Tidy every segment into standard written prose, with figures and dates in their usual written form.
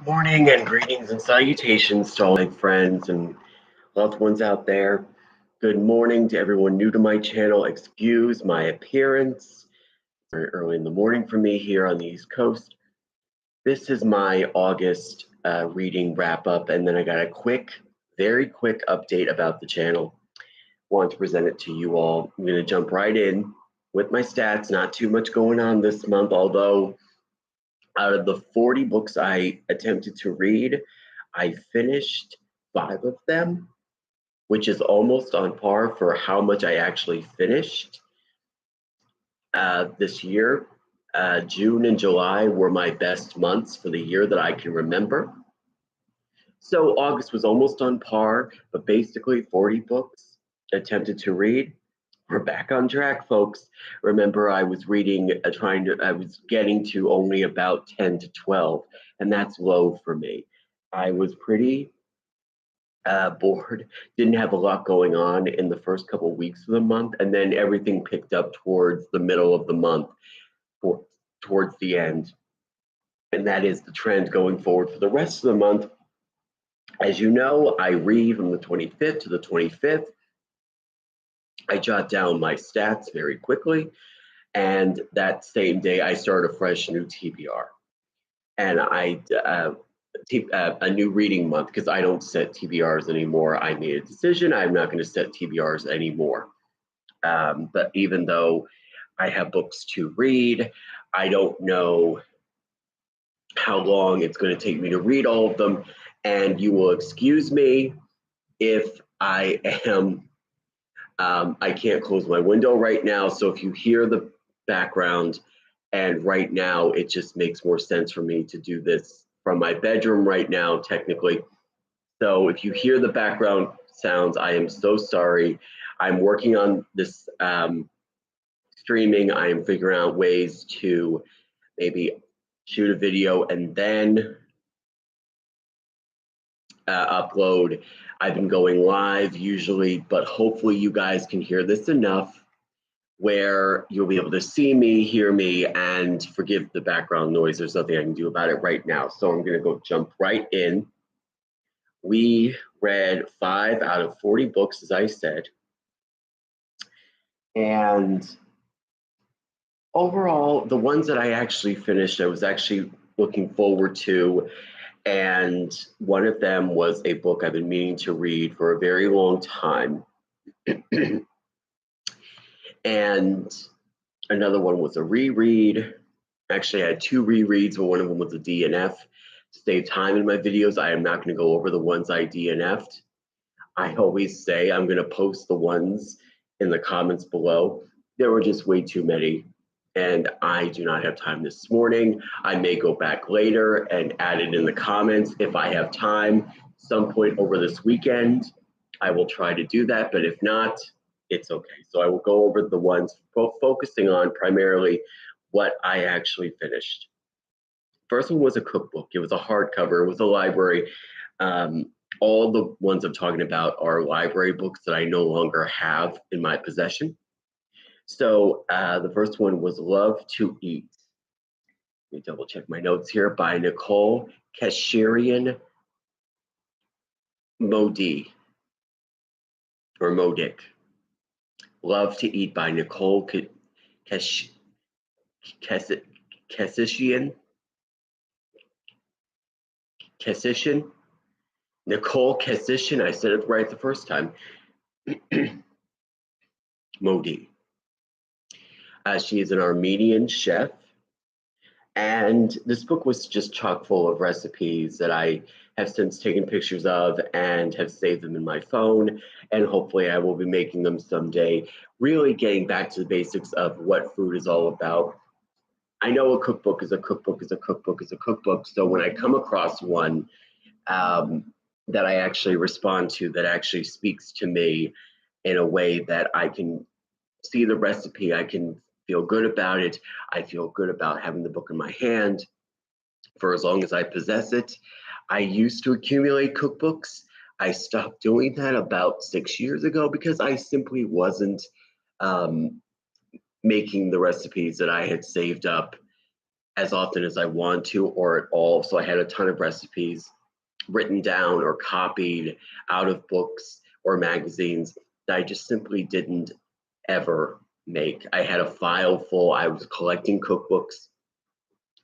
Morning and greetings and salutations to all my friends and loved ones out there. Good morning to everyone new to my channel. Excuse my appearance. Very early in the morning for me here on the East Coast. This is my August reading wrap up, and then I got a very quick update about the channel. Want to present it to you all. I'm going to jump right in with my stats. Not too much going on this month, although out of the 40 books I attempted to read, I finished 5 of them, which is almost on par for how much I actually finished this year. June and July were my best months for the year that I can remember. So August was almost on par, but basically 40 books attempted to read. We're back on track, folks. Remember, I was reading, I was getting to only about 10 to 12, and that's low for me. I was pretty bored, didn't have a lot going on in the first couple weeks of the month, and then everything picked up towards the middle of the month, for, towards the end. And that is the trend going forward for the rest of the month. As you know, I read from the 25th to the 25th. I jot down my stats very quickly, and that same day I start a fresh new TBR. And a new reading month, because I don't set TBRs anymore. I made a decision. I'm not going to set TBRs anymore. But even though I have books to read, I don't know how long it's going to take me to read all of them. And you will excuse me if I am, I can't close my window right now. So if you hear the background, and right now it just makes more sense for me to do this from my bedroom right now, technically. So if you hear the background sounds, I am so sorry. I'm working on this streaming. I am figuring out ways to maybe shoot a video and then upload. I've been going live usually, but hopefully you guys can hear this enough where you'll be able to see me, hear me, and forgive the background noise. There's nothing I can do about it right now. So I'm going to go jump right in. We read 5 out of 40 books, as I said. And overall, the ones that I actually finished, I was actually looking forward to. And one of them was a book I've been meaning to read for a very long time. And another one was a reread. Actually, I had 2 rereads, but one of them was a DNF. To save time in my videos, I am not going to go over the ones I DNF'd. I always say I'm going to post the ones in the comments below. There were just way too many, and I do not have time this morning. I may go back later and add it in the comments if I have time. Some point over this weekend, I will try to do that, but if not, it's okay. So I will go over the ones focusing on primarily what I actually finished. First one was a cookbook. It was a hardcover. It was a library. All the ones I'm talking about are library books that I no longer have in my possession. So the first one was Love to Eat. Let me double check my notes here, by Nicole Keshirian Modi or Modic. Love to Eat by Nicole Kesishian. Nicole Kesishian. I said it right the first time. Modi. She is an Armenian chef. And this book was just chock full of recipes that I have since taken pictures of and have saved them in my phone. And hopefully I will be making them someday, really getting back to the basics of what food is all about. I know a cookbook is a cookbook is a cookbook is a cookbook. So when I come across one that I actually respond to, that actually speaks to me in a way that I can see the recipe, I can feel good about it. I feel good about having the book in my hand for as long as I possess it. I used to accumulate cookbooks. I stopped doing that about 6 years ago because I simply wasn't making the recipes that I had saved up as often as I want to or at all. So I had a ton of recipes written down or copied out of books or magazines that I just simply didn't ever make. I had a file full. I was collecting cookbooks.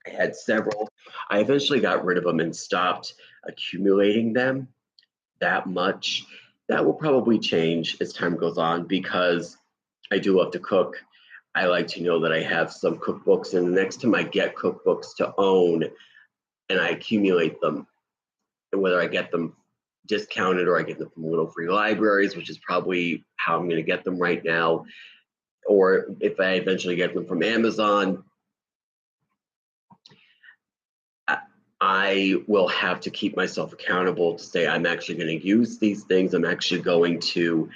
I had several. I eventually got rid of them and stopped accumulating them that much. That will probably change as time goes on because I do love to cook. I like to know that I have some cookbooks, and the next time I get cookbooks to own and I accumulate them, and whether I get them discounted or I get them from little free libraries, which is probably how I'm going to get them right now, or if I eventually get them from Amazon, I will have to keep myself accountable to say I'm actually going to use these things. I'm actually going to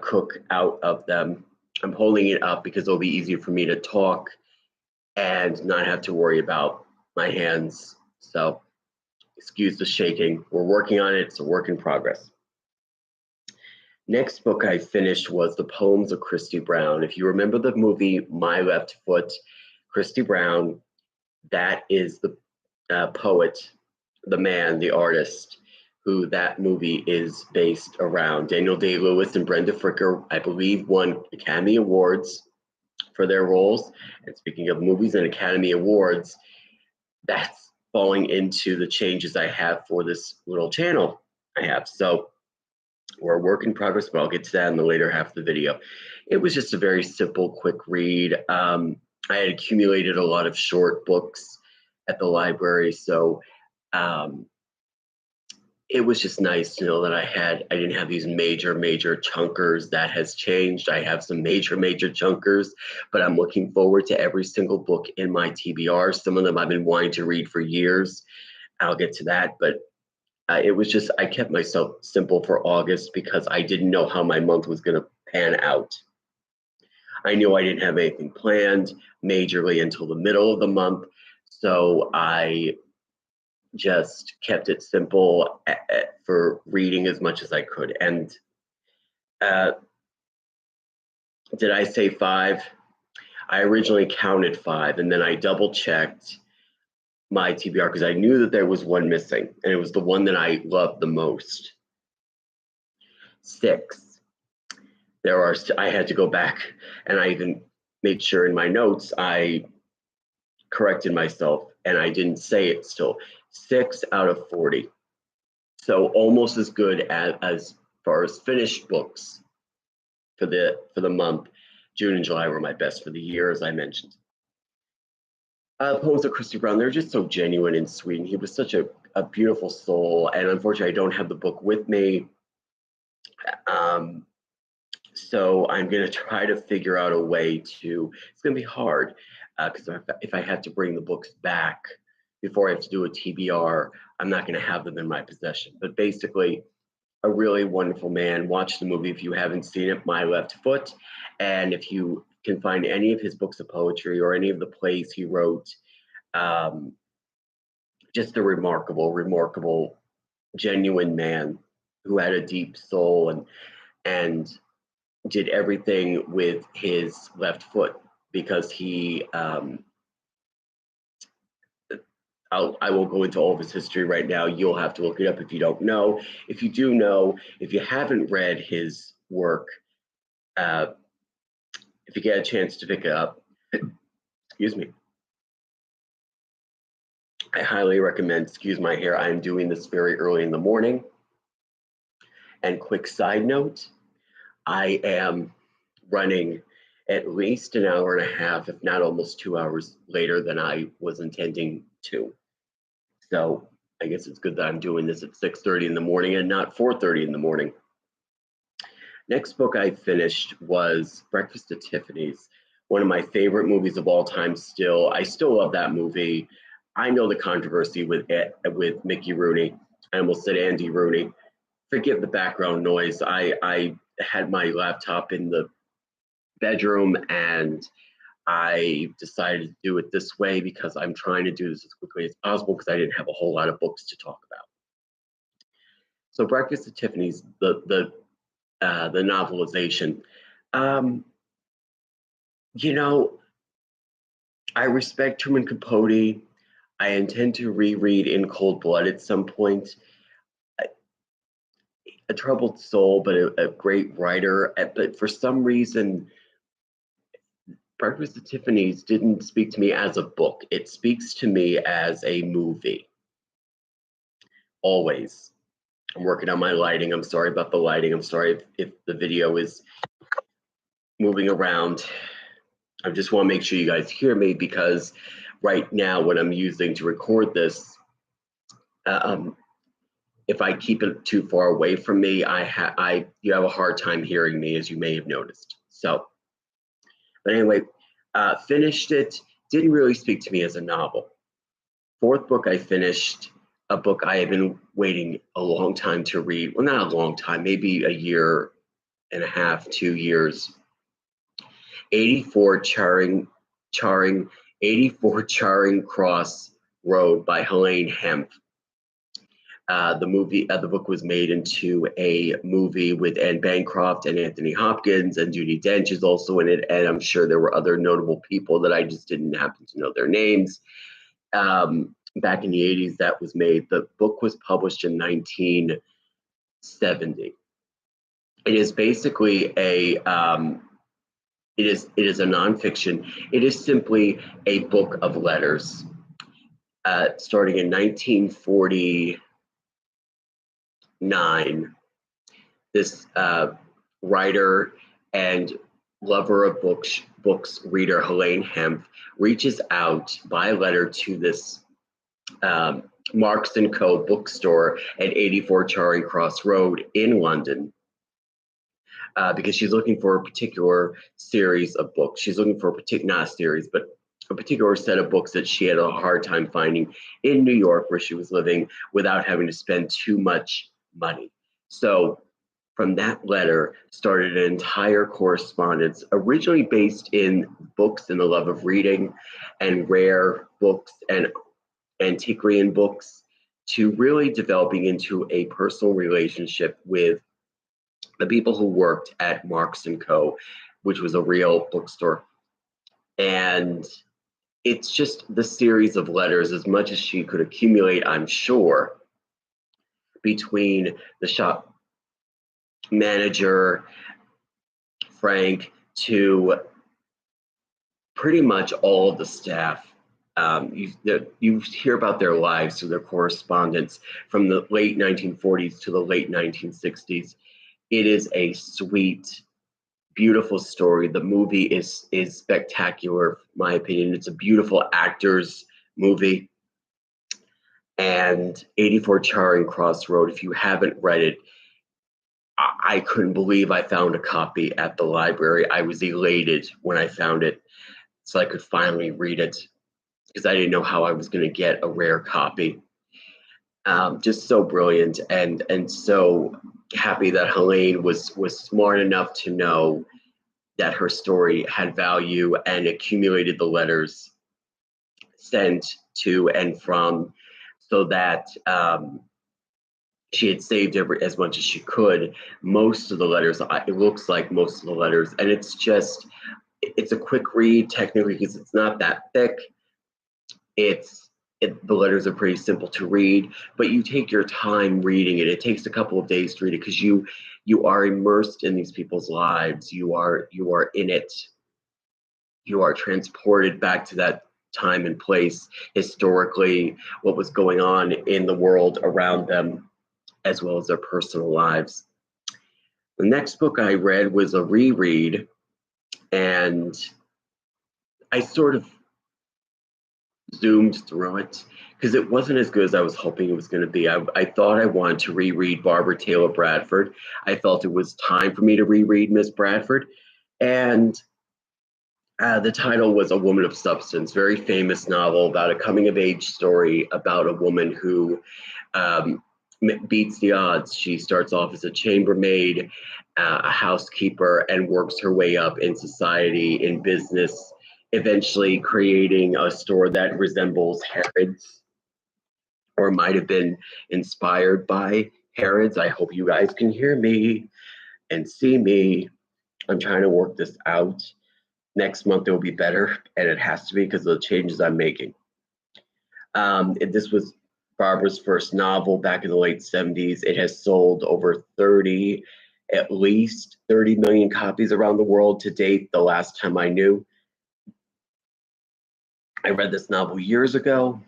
cook out of them. I'm holding it up because it'll be easier for me to talk and not have to worry about my hands. So excuse the shaking. We're working on it. It's a work in progress. Next book I finished was The Poems of Christy Brown. If you remember the movie My Left Foot, Christy Brown, that is the poet, the man, the artist who that movie is based around. Daniel Day-Lewis and Brenda Fricker, I believe, won Academy Awards for their roles. And speaking of movies and Academy Awards, that's falling into the changes I have for this little channel I have. So we're a work in progress, but I'll get to that in the later half of the video. It was just a very simple, quick read. I had accumulated a lot of short books at the library, so it was just nice to know that I didn't have these major chunkers. That has changed. I have some major chunkers, but I'm looking forward to every single book in my TBR. Some of them I've been wanting to read for years. I'll get to that, but it was just, I kept myself simple for August because I didn't know how my month was going to pan out. I knew I didn't have anything planned majorly until the middle of the month, so I just kept it simple for reading as much as I could. And did I say 5? I originally counted 5, and then I double checked my TBR because I knew that there was one missing, and it was the one that I loved the most. 6. I had to go back, and I even made sure in my notes I corrected myself, and I didn't say it still. 6 out of 40. So almost as good as far as finished books for the month. June and July were my best for the year, as I mentioned. Poems of Christy Brown, they're just so genuine and sweet. And he was such a beautiful soul. And unfortunately, I don't have the book with me. So I'm going to try to figure out a way to, it's going to be hard because if I have to bring the books back before I have to do a TBR, I'm not going to have them in my possession. But basically, a really wonderful man. Watch the movie if you haven't seen it, My Left Foot. And if you can find any of his books of poetry or any of the plays he wrote, just a remarkable, genuine man who had a deep soul and did everything with his left foot because he I won't go into all of his history right now. You'll have to look it up if you don't know. If you do know, if you haven't read his work, if you get a chance to pick it up, excuse me, I highly recommend. Excuse my hair. I am doing this very early in the morning. And quick side note, I am running at least an hour and a half, if not almost 2 hours later than I was intending to. So I guess it's good that I'm doing this at 6:30 in the morning and not 4:30 in the morning. Next book I finished was Breakfast at Tiffany's, one of my favorite movies of all time still. I still love that movie. I know the controversy with Mickey Rooney. I almost said Andy Rooney. Forgive the background noise. I had my laptop in the bedroom and I decided to do it this way because I'm trying to do this as quickly as possible because I didn't have a whole lot of books to talk about. So Breakfast at Tiffany's, the novelization. You know, I respect Truman Capote. I intend to reread In Cold Blood at some point. A troubled soul, but a great writer. But for some reason, Breakfast at Tiffany's didn't speak to me as a book. It speaks to me as a movie. Always. I'm working on my lighting. I'm sorry about the lighting. I'm sorry if the video is moving around. I just want to make sure you guys hear me, because right now what I'm using to record this, if I keep it too far away from me, you have a hard time hearing me, as you may have noticed. So, but anyway, finished it. Didn't really speak to me as a novel. Fourth book I finished, a book I have been waiting a long time to read. Well, not a long time, maybe a year and a half, 2 years. 84 Charing Cross Road by Helaine Hemp. The book was made into a movie with Anne Bancroft and Anthony Hopkins, and Judi Dench is also in it. And I'm sure there were other notable people that I just didn't happen to know their names. Back in the 80s, that was made. The book was published in 1970. It is basically it is a nonfiction. It is simply a book of letters. Starting in 1949, this writer and lover of books reader Helaine Hemp reaches out by letter to this Marks & Co. bookstore at 84 Charing Cross Road in London, because she's looking for a particular series of books. She's looking for not a series, but a particular set of books that she had a hard time finding in New York, where she was living, without having to spend too much money. So from that letter started an entire correspondence, originally based in books and the love of reading and rare books and antiquarian books, to really developing into a personal relationship with the people who worked at Marks & Co., which was a real bookstore. And it's just the series of letters, as much as she could accumulate, I'm sure, between the shop manager, Frank, to pretty much all of the staff. You hear about their lives through their correspondence from the late 1940s to the late 1960s. It is a sweet, beautiful story. The movie is spectacular, in my opinion. It's a beautiful actor's movie. And 84 Charing Cross Road, if you haven't read it, I couldn't believe I found a copy at the library. I was elated when I found it, so I could finally read it, because I didn't know how I was going to get a rare copy. Just so brilliant, and so happy that Helaine was smart enough to know that her story had value and accumulated the letters sent to and from, so that she had saved as much as she could. Most of the letters, it looks like most of the letters, and it's a quick read technically, because it's not that thick. The letters are pretty simple to read, but you take your time reading it. It takes a couple of days to read it, because you are immersed in these people's lives. You are in it. You are transported back to that time and place, historically, what was going on in the world around them, as well as their personal lives. The next book I read was a reread, and I sort of zoomed through it because it wasn't as good as I was hoping it was going to be. I thought I wanted to reread Barbara Taylor Bradford. I felt it was time for me to reread Miss Bradford. And the title was A Woman of Substance, very famous novel about a coming-of-age story about a woman who beats the odds. She starts off as a chambermaid, a housekeeper, and works her way up in society, in business, eventually creating a store that resembles Harrods, or might have been inspired by Harrods. I hope you guys can hear me and see me. I'm trying to work this out. Next month it will be better, and it has to be because of the changes I'm making. This was Barbara's first novel back in the late 70s. It has sold over at least 30 million copies around the world to date, the last time I knew. I read this novel years ago.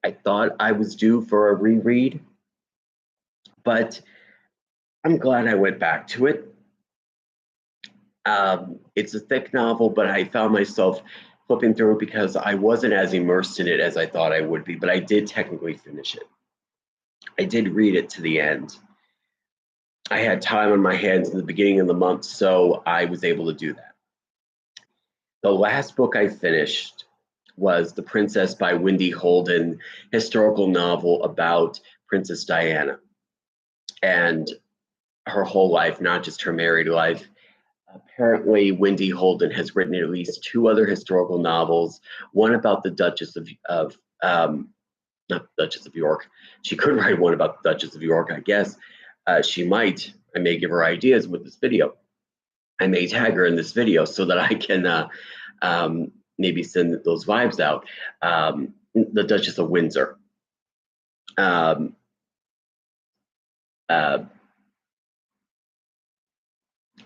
I thought I was due for a reread, but I'm glad I went back to it. It's a thick novel, but I found myself flipping through it because I wasn't as immersed in it as I thought I would be, but I did technically finish it. I did read it to the end. I had time on my hands in the beginning of the month, so I was able to do that. The last book I finished was The Princess by Wendy Holden, historical novel about Princess Diana and her whole life, not just her married life. Apparently, Wendy Holden has written at least 2 other historical novels, one about the Duchess of not Duchess of York. She could write one about the Duchess of York, I guess. She might. I may give her ideas with this video. I may tag her in this video so that I can maybe send those vibes out. The Duchess of Windsor.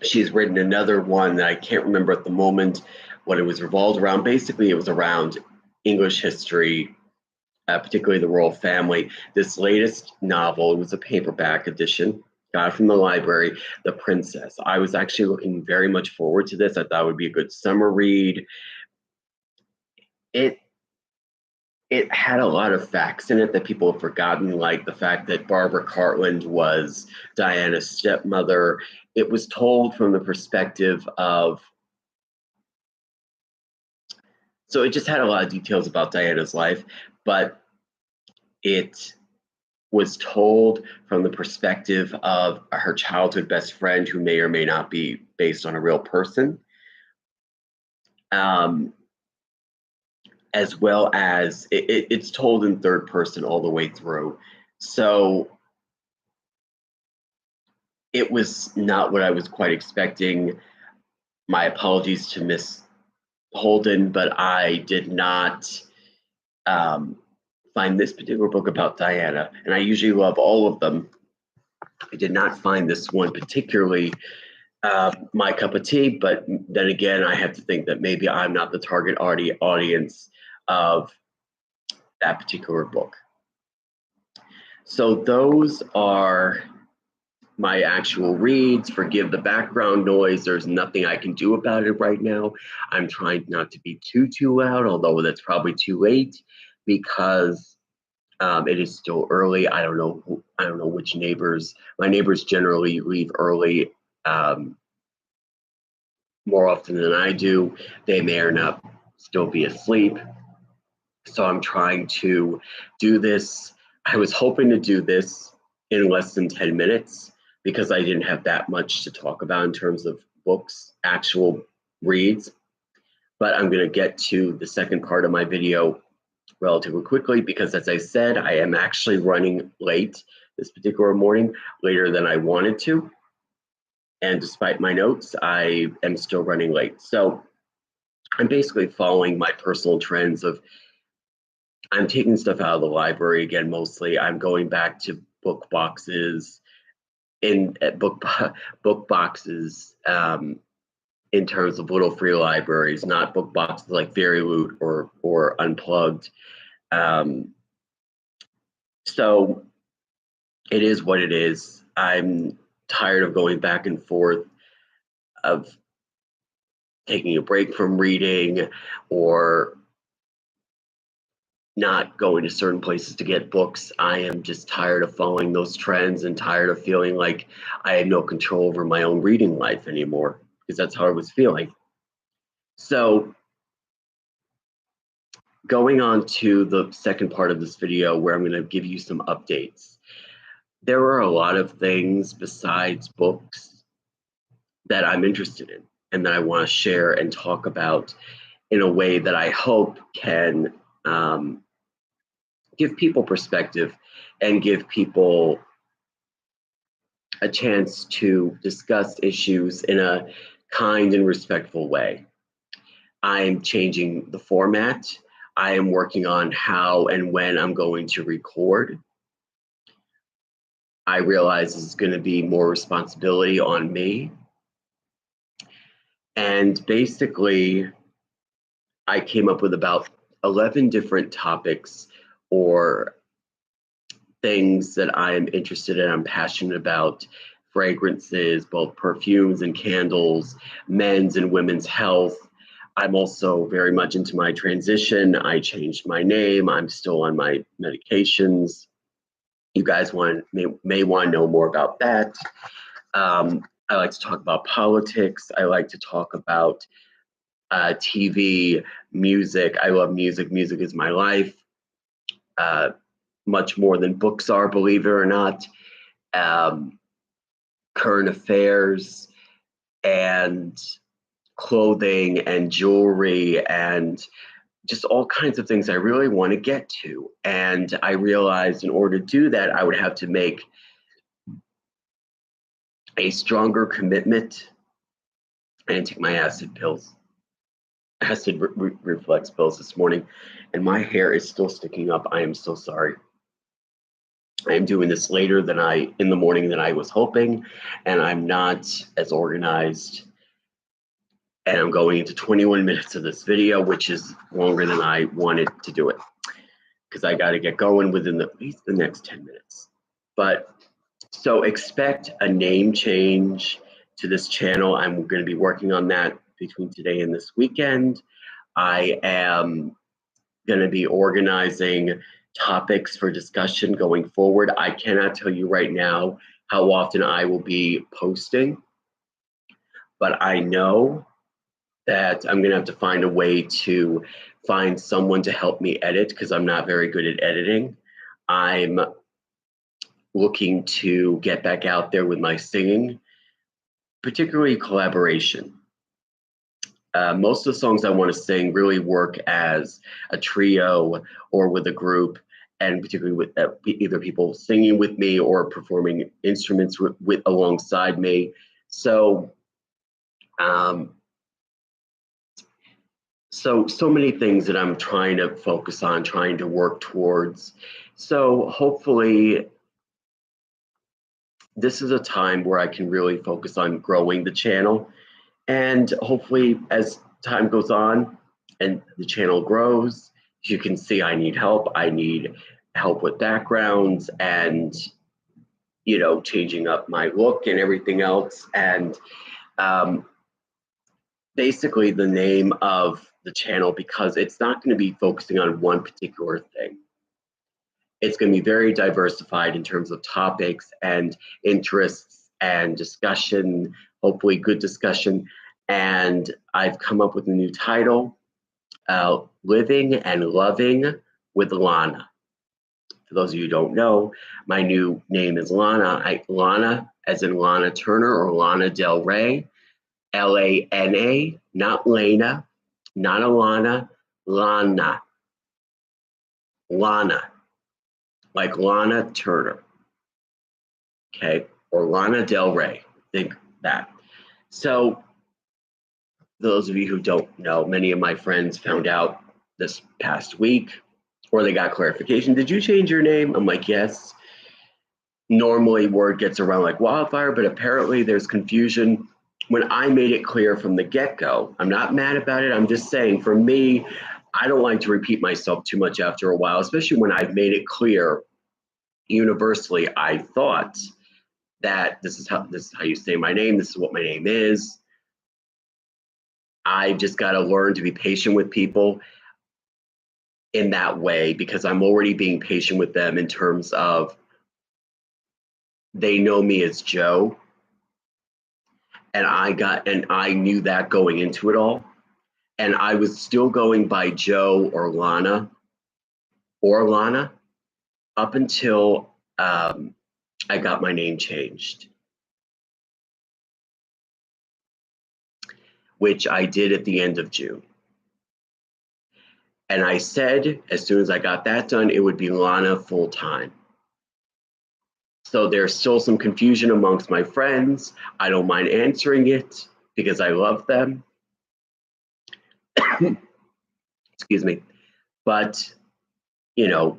She's written another one that I can't remember at the moment what it was revolved around. Basically, it was around English history, particularly the royal family. This latest novel, it was a paperback edition, got it from the library, The Princess. I was actually looking very much forward to this. I thought it would be a good summer read. It had a lot of facts in it that people have forgotten, like the fact that Barbara Cartland was Diana's stepmother. It was told from the perspective of, so it just had a lot of details about Diana's life, but it was told from the perspective of her childhood best friend, who may or may not be based on a real person. As well as it's told in third person all the way through. So it was not what I was quite expecting. My apologies to Miss Holden, but I did not find this particular book about Diana, and I usually love all of them. I did not find this one particularly my cup of tea, but then again, I have to think that maybe I'm not the target audience of that particular book. So those are my actual reads. Forgive the background noise. There's nothing I can do about it right now. I'm trying not to be too loud, although that's probably too late because it is still early. I don't know which neighbors. My neighbors generally leave early more often than I do. They may or not still be asleep. So I'm trying to do this. I was hoping to do this in less than 10 minutes because I didn't have that much to talk about in terms of books, actual reads. But I'm going to get to the second part of my video relatively quickly because, as I said, I am actually running late this particular morning, later than I wanted to. And despite my notes, I am still running late. So I'm basically following my personal trends of I'm taking stuff out of the library again, mostly. I'm going back to book boxes in book boxes in terms of little free libraries, not book boxes like FairyLoot or Unplugged. So it is what it is. I'm tired of going back and forth, of taking a break from reading or not going to certain places to get books. I am just tired of following those trends and tired of feeling like I had no control over my own reading life anymore, because that's how I was feeling. So going on to the second part of this video where I'm going to give you some updates. There are a lot of things besides books that I'm interested in and that I want to share and talk about in a way that I hope can give people perspective and give people a chance to discuss issues in a kind and respectful way. I'm changing the format. I am working on how and when I'm going to record. I realize it's going to be more responsibility on me. And basically, I came up with about 11 different topics or things that I'm interested in, I'm passionate about. Fragrances, both perfumes and candles, men's and women's health. I'm also very much into my transition. I changed my name. I'm still on my medications. You guys may want to know more about that. I like to talk about politics. I like to talk about TV, music. I love music. Music is my life. Much more than books are, believe it or not. Current affairs and clothing and jewelry and just all kinds of things I really want to get to. And I realized in order to do that, I would have to make a stronger commitment. I didn't take my acid reflux pills this morning, and my hair is still sticking up. I am so sorry. I am doing this later in the morning than I was hoping, and I'm not as organized. And I'm going into 21 minutes of this video, which is longer than I wanted to do it, because I got to get going within at least the next 10 minutes. But so expect a name change to this channel. I'm going to be working on that between today and this weekend. I am going to be organizing topics for discussion going forward. I cannot tell you right now how often I will be posting, but I know that I'm going to have to find a way to find someone to help me edit, because I'm not very good at editing. I'm looking to get back out there with my singing, particularly collaboration. Most of the songs I want to sing really work as a trio or with a group, and particularly with either people singing with me or performing instruments with alongside me. So many things that I'm trying to focus on, trying to work towards. So hopefully this is a time where I can really focus on growing the channel. And hopefully as time goes on and the channel grows, you can see I need help. I need help with backgrounds and, changing up my look and everything else. And basically the name of the channel, because it's not going to be focusing on one particular thing. It's going to be very diversified in terms of topics and interests and discussion, hopefully good discussion. And I've come up with a new title, Living and Loving with Lana. For those of you who don't know, my new name is Lana. Lana as in Lana Turner or Lana Del Rey, Lana, not Lena, not Alana, Lana. Lana, like Lana Turner, okay, or Lana Del Rey, think that. So those of you who don't know, many of my friends found out this past week, or they got clarification. Did you change your name? I'm like, yes. Normally word gets around like wildfire, but apparently there's confusion. When I made it clear from the get-go, I'm not mad about it. I'm just saying, for me, I don't like to repeat myself too much after a while, especially when I've made it clear universally. I thought that this is how you say my name. This is what my name is. I just got to learn to be patient with people in that way, because I'm already being patient with them in terms of they know me as Joe. And I knew that going into it all. And I was still going by Joe or Lana up until I got my name changed, which I did at the end of June. And I said, as soon as I got that done, it would be Lana full time. So there's still some confusion amongst my friends. I don't mind answering it because I love them. Excuse me. But, you know,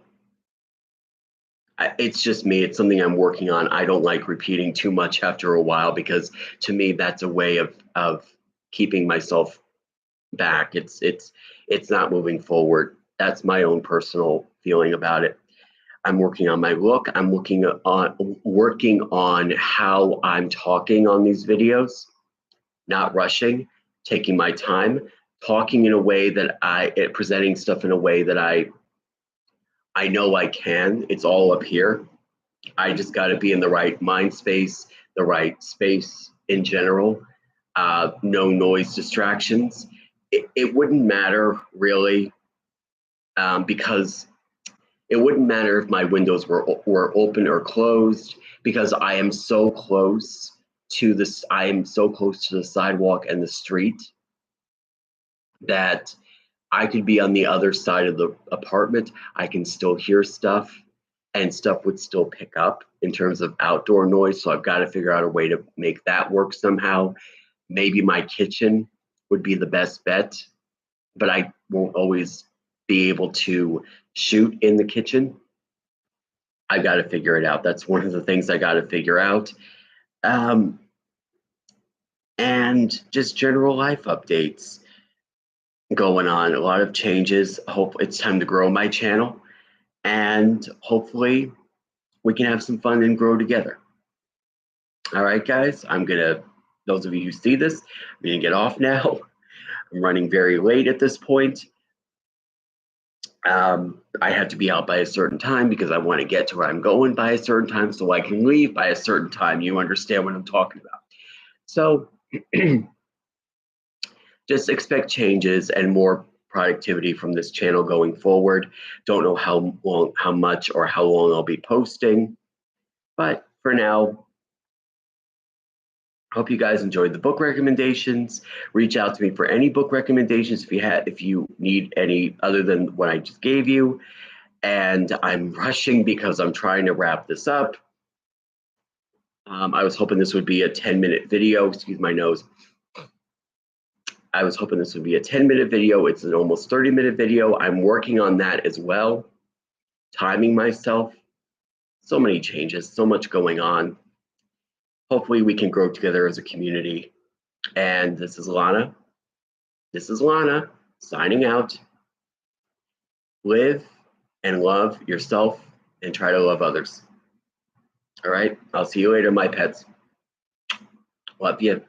it's just me. It's something I'm working on. I don't like repeating too much after a while because to me that's a way of keeping myself back. It's not moving forward. That's my own personal feeling about it. I'm working on my look. I'm working on how I'm talking on these videos, not rushing, taking my time, talking in a way that presenting stuff in a way that I know I can. It's all up here. I just got to be in the right mind space, the right space in general. No noise distractions. It wouldn't matter really, because it wouldn't matter if my windows were open or closed, because I am so close to this. I am so close to the sidewalk and the street that I could be on the other side of the apartment. I can still hear stuff, and stuff would still pick up in terms of outdoor noise. So I've got to figure out a way to make that work somehow. Maybe my kitchen would be the best bet, but I won't always be able to shoot in the kitchen. I got to figure it out. That's one of the things I got to figure out. And just general life updates going on. A lot of changes. Hope it's time to grow my channel, and hopefully we can have some fun and grow together. All right, guys, those of you who see this, I'm gonna get off now. I'm running very late at this point. I have to be out by a certain time because I want to get to where I'm going by a certain time so I can leave by a certain time. You understand what I'm talking about. So just expect changes and more productivity from this channel going forward. Don't know how much or how long I'll be posting, but for now, hope you guys enjoyed the book recommendations. Reach out to me for any book recommendations if you need any other than what I just gave you. And I'm rushing because I'm trying to wrap this up. I was hoping this would be a 10-minute video. Excuse my nose. I was hoping this would be a 10-minute video. It's an almost 30-minute video. I'm working on that as well. Timing myself. So many changes, so much going on. Hopefully we can grow together as a community. And this is Lana. This is Lana signing out. Live and love yourself and try to love others. All right. I'll see you later, my pets. Love you.